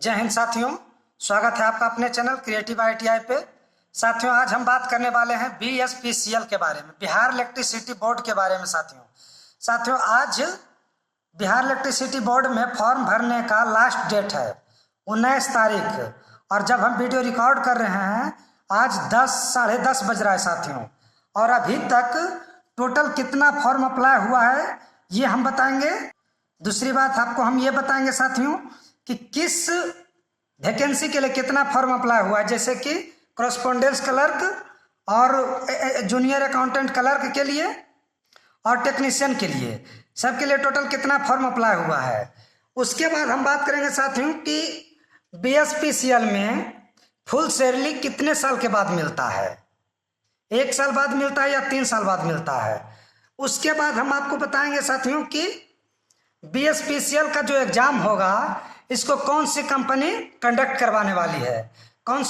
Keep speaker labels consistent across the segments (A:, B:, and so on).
A: जय हिंद साथियों, स्वागत है आपका अपने चैनल क्रिएटिव ITI पे। साथियों, आज हम बात करने वाले हैं BSPCL के बारे में, बिहार इलेक्ट्रिसिटी बोर्ड के बारे में। साथियों आज बिहार इलेक्ट्रिसिटी बोर्ड में फॉर्म भरने का लास्ट डेट है 19 तारीख, और जब हम वीडियो रिकॉर्ड कर रहे हैं आज 10 साढ़े 10 बज रहा है साथियों। और अभी तक टोटल कितना फॉर्म अप्लाई हुआ है ये हम बताएंगे। दूसरी बात आपको हम ये बताएंगे साथियों कि किस वैकेंसी के लिए कितना फॉर्म अप्लाई हुआ है, जैसे कि कॉरेस्पॉन्डेंस क्लर्क और जूनियर अकाउंटेंट क्लर्क के लिए और टेक्नीशियन के लिए, सबके लिए टोटल कितना फॉर्म अप्लाई हुआ है। उसके बाद हम बात करेंगे साथियों कि BSPCL में फुल सैलरी कितने साल के बाद मिलता है, 1 साल बाद मिलता है या 3 साल बाद मिलता है। उसके बाद हम आपको बताएंगे साथियों कि BSPCL का जो एग्जाम होगा इसको कौन सी कंपनी कंडक्ट करवाने वाली है, कौन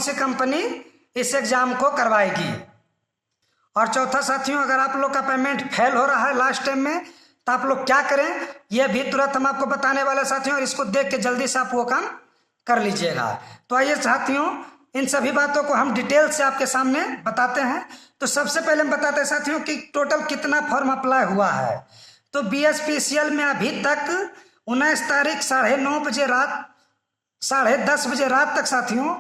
A: सी कंपनी इस एग्जाम को करवाएगी। और चौथा साथियों, अगर आप लोग का पेमेंट फेल हो रहा है लास्ट टाइम में तो आप लोग क्या करें यह भी तुरंत हम आपको बताने वाले साथियों, और इसको देख के जल्दी से आप वो काम कर लीजिएगा। तो आइए साथियों, इन सभी बातों को हम डिटेल से आपके सामने बताते हैं। तो सबसे पहले हम बताते हैं साथियों कि टोटल कितना फॉर्म अप्लाई हुआ है। तो BSPCL में अभी तक 19 तारीख साढ़े 10 बजे रात तक साथियों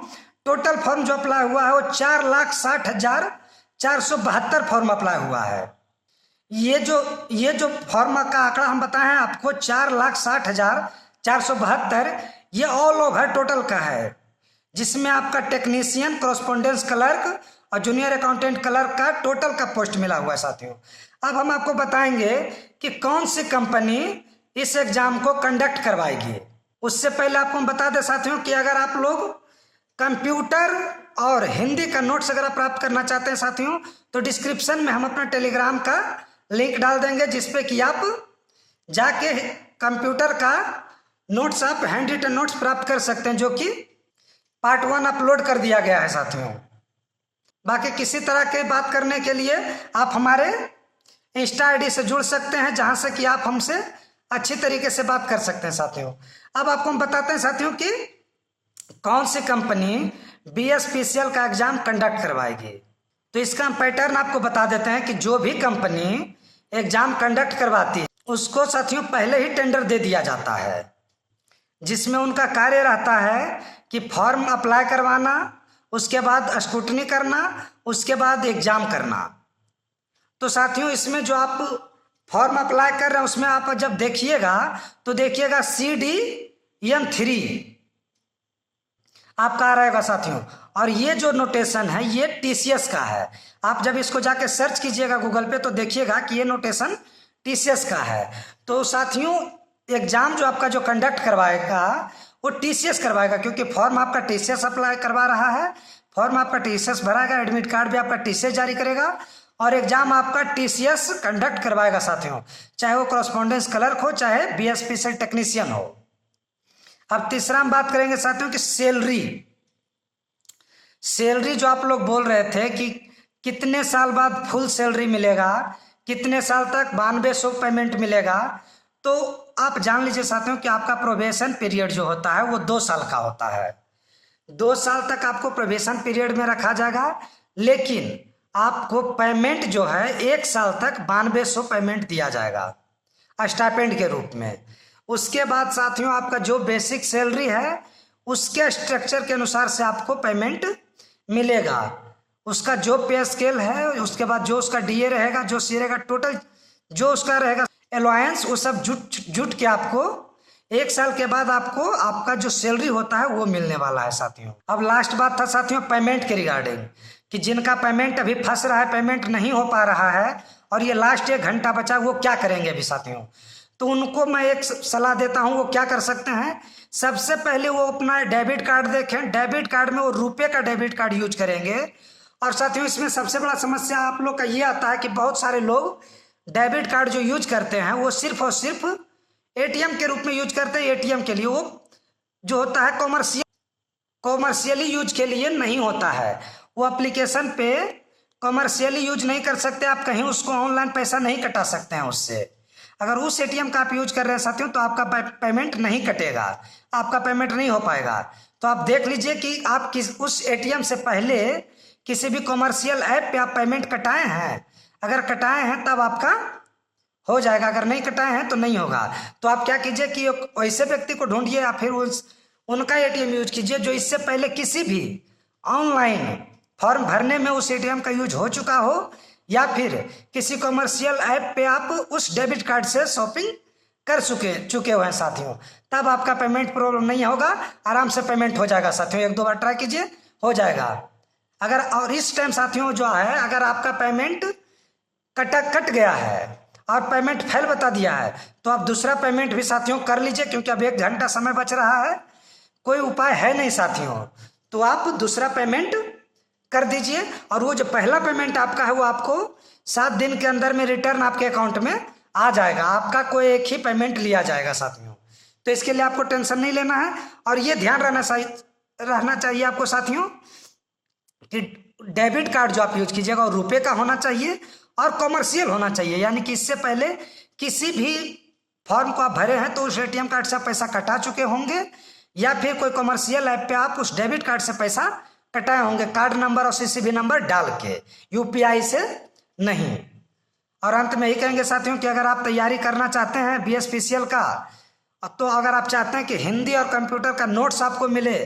A: टोटल फॉर्म जो अप्लाई हुआ है वो 4,60,472 फॉर्म अप्लाई हुआ है। ये जो फॉर्म का आंकड़ा हम बताए हैं आपको 4,60,472, ये ऑल ओवर टोटल का है, जिसमें आपका टेक्नीशियन, कॉरेस्पॉन्डेंस क्लर्क और जूनियर अकाउंटेंट क्लर्क का टोटल का पोस्ट मिला हुआ है साथियों। अब हम आपको बताएंगे कि कौन सी कंपनी इस एग्जाम को कंडक्ट करवाएगी। उससे पहले आपको हम बता दें साथियों कि अगर आप लोग कंप्यूटर और हिंदी का नोट्स अगर आप प्राप्त करना चाहते हैं साथियों तो डिस्क्रिप्शन में हम अपना टेलीग्राम का लिंक डाल देंगे, जिसपे कि आप जाके कंप्यूटर का नोट्स, आप हैंड रिटन नोट्स प्राप्त कर सकते हैं, जो कि पार्ट 1 अपलोड कर दिया गया है साथियों। बाकी किसी तरह के बात करने के लिए आप हमारे इंस्टा ID से जुड़ सकते हैं, जहां से कि आप हमसे अच्छी तरीके से बात कर सकते हैं साथियों। अब आपको हम बताते हैं साथियों कि कौन सी कंपनी BSPCL का एग्जाम कंडक्ट करवाएगी। तो इसका हम पैटर्न आपको बता देते हैं कि जो भी कंपनी एग्जाम कंडक्ट करवाती है उसको साथियों पहले ही टेंडर दे दिया जाता है, जिसमें उनका कार्य रहता है कि फॉर्म अप्लाई करवाना, उसके बाद स्क्रूटनी करना, उसके बाद एग्जाम करना। तो साथियों इसमें जो आप फॉर्म अप्लाई कर रहे हैं उसमें आप जब देखिएगा तो देखिएगा CDM3 आपका आ रहेगा साथियों। और ये जो नोटेशन है ये TCS का है। आप जब इसको जाके सर्च कीजिएगा गूगल पे तो देखिएगा कि ये नोटेशन TCS का है। तो साथियों एग्जाम जो आपका जो कंडक्ट करवाएगा वो TCS करवाएगा, क्योंकि फॉर्म आपका TCS अप्लाई करवा रहा है, फॉर्म आपका TCS भराएगा, एडमिट कार्ड भी आपका TCS जारी करेगा और एग्जाम आपका TCS कंडक्ट करवाएगा साथियों, चाहे वो कॉरेस्पॉन्डेंस क्लर्क हो चाहे BSPCL टेक्नीशियन हो। अब तीसरा हम बात करेंगे साथियों कि सैलरी जो आप लोग बोल रहे थे कि कितने साल बाद फुल सैलरी मिलेगा, कितने साल तक 9200 पेमेंट मिलेगा। तो आप जान लीजिए साथियों कि आपका प्रोबेशन पीरियड जो होता है वो 2 साल का होता है। 2 साल तक आपको प्रोबेशन पीरियड में रखा जाएगा, लेकिन आपको पेमेंट जो है 1 साल तक 9200 पेमेंट दिया जाएगा स्टाइपेंड के रूप में। उसके बाद साथियों आपका जो बेसिक सैलरी है उसके स्ट्रक्चर के अनुसार से आपको पेमेंट मिलेगा, उसका जो पे स्केल है, उसके बाद जो उसका DA रहेगा, जो C रहेगा, टोटल जो उसका रहेगा अलाउंस, वो सब जुट के आपको 1 साल के बाद आपको आपका जो सैलरी होता है वो मिलने वाला है साथियों। अब लास्ट बात था साथियों पेमेंट के रिगार्डिंग, कि जिनका पेमेंट अभी फंस रहा है, पेमेंट नहीं हो पा रहा है और ये लास्ट 1 घंटा बचा, वो क्या करेंगे अभी साथियों। तो उनको मैं एक सलाह देता हूँ, वो क्या कर सकते हैं। सबसे पहले वो अपना डेबिट कार्ड देखें, डेबिट कार्ड में वो रुपये का डेबिट कार्ड यूज करेंगे। और साथियों इसमें सबसे बड़ा समस्या आप लोग का ये आता है कि बहुत सारे लोग डेबिट कार्ड जो यूज करते हैं वो सिर्फ और सिर्फ ATM के रूप में यूज करते हैं। ATM के लिए वो जो होता है कॉमर्शियली यूज के लिए नहीं होता है, वो एप्लीकेशन पे कॉमर्शियली यूज नहीं कर सकते आप, कहीं उसको ऑनलाइन पैसा नहीं कटा सकते हैं उससे। अगर उस एटीएम का आप यूज कर रहे हैं साथियों तो आपका पेमेंट नहीं कटेगा, आपका पेमेंट नहीं हो पाएगा। तो आप देख लीजिए कि आप उस एटीएम से पहले किसी भी कॉमर्शियल ऐप पे आप पेमेंट कटाए हैं। अगर कटाए हैं तब आपका हो जाएगा, अगर नहीं कटाए हैं तो नहीं होगा। तो आप क्या कीजिए कि ऐसे व्यक्ति को ढूंढिए या फिर उनका एटीएम यूज कीजिए जो इससे पहले किसी भी ऑनलाइन फॉर्म भरने में उस एटीएम का यूज हो चुका हो, या फिर किसी कॉमर्शियल ऐप पे आप उस डेबिट कार्ड से शॉपिंग कर चुके हुए हैं साथियों। तब आपका पेमेंट प्रॉब्लम नहीं होगा, आराम से पेमेंट हो जाएगा साथियों। एक दो बार ट्राई कीजिए, हो जाएगा। अगर और इस टाइम साथियों जो है, अगर आपका पेमेंट कट गया है और पेमेंट फेल बता दिया है तो आप दूसरा पेमेंट भी साथियों कर लीजिए, क्योंकि अब 1 घंटा समय बच रहा है, कोई उपाय है नहीं साथियों। तो आप दूसरा पेमेंट कर दीजिए और वो जो पहला पेमेंट आपका है वो आपको 7 दिन के अंदर में रिटर्न आपके अकाउंट में आ जाएगा। आपका कोई एक ही पेमेंट लिया जाएगा साथियों। तो इसके लिए आपको टेंशन नहीं लेना है। और ये ध्यान रहना चाहिए आपको साथियों कि डेबिट कार्ड जो आप यूज कीजिएगा और रुपए का होना चाहिए और कॉमर्शियल होना चाहिए, यानी कि इससे पहले किसी भी फॉर्म को आप भरे हैं तो उस एटीएम कार्ड से आप पैसा कटा चुके होंगे, या फिर कोई कॉमर्शियल ऐप पे आप उस डेबिट कार्ड से पैसा कटाए होंगे, कार्ड नंबर और सीसीवी नंबर डाल के, यूपीआई से नहीं। और अंत में यही कहेंगे साथियों कि अगर आप तैयारी करना चाहते हैं बीएसपीसीएल का, तो अगर आप चाहते हैं कि हिंदी और कंप्यूटर का नोट्स आपको मिले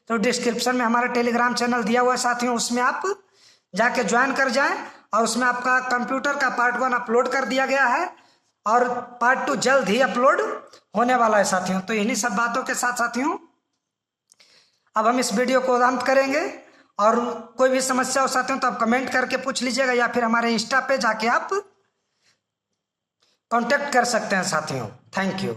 A: तो डिस्क्रिप्शन में हमारा टेलीग्राम चैनल दिया हुआ है साथियों, उसमें आप जाके ज्वाइन कर जाएं। और उसमें आपका कंप्यूटर का पार्ट 1 अपलोड कर दिया गया है और पार्ट 2 जल्द ही अपलोड होने वाला है साथियों। तो इन्हीं सब बातों के साथ साथियों अब हम इस वीडियो को अंत करेंगे। और कोई भी समस्या हो साथियों तो आप कमेंट करके पूछ लीजिएगा, या फिर हमारे इंस्टा पे जाके आप कांटेक्ट कर सकते हैं साथियों। Thank you.